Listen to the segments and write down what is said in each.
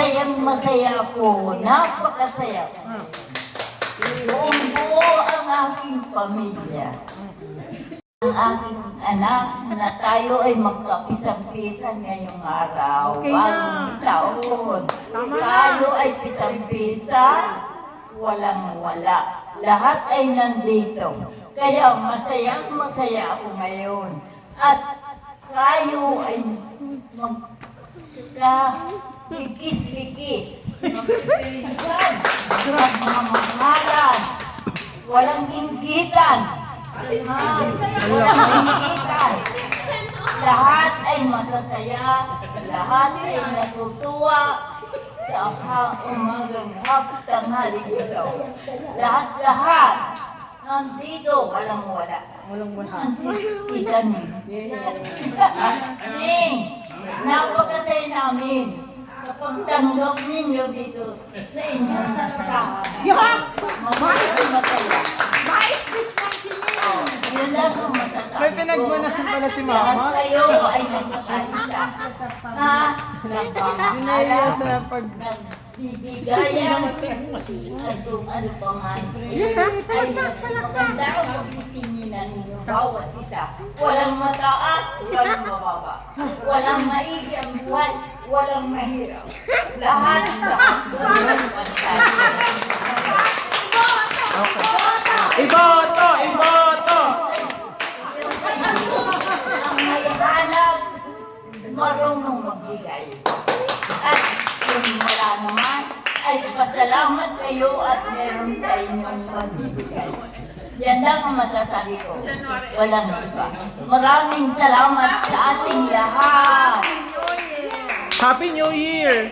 masayang-masaya po. Napakasaya. Buong-buo ang aking pamilya. Ang aking anak na tayo ay magkapisang-pisan ngayong araw. Okay Bagong na. taon. Tama na. Tayo ay pisang-pisan. Walang-wala. Lahat ay nandito. Kaya masayang-masaya ako ngayon. At tayo ay magkikis-likis. Magpipilisan. Magmamahalan. Walang inggitan. Walang inggitan. Lahat ay masasaya. Lahat ay natutuwa sa umagang tanghali ito. Lahat-lahat nandito, walang-wala. Ang sisigan ni. Ning, napakasaya namin sa pagtanggap ninyo dito sa inyong tahanan. Masaya. Yun lang ang masasabi May ko. pinagmanahan pala si Lahat Mama. sa'yo ay nagpapalisa. Na Inaya sa pag... nagbibigayan ano pa man. Ay maganda ang pagtitinginan ninyo bawat isa. Walang mataas, walang mababa. Walang maigi ang buhay, walang mahirap. Lahat walang pansaya. Iboto! Iboto! Ang may hanap, marunong magbigay. At kung wala naman, ay pasalamat kayo at meron sa inyong magbibigay. Yan lang ang masasabi ko. Walang iba. Maraming salamat sa ating lahat. Happy New Year!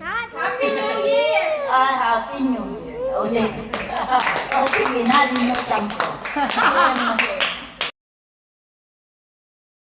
Happy New Year! Ulit. O sige, nalimutan ko.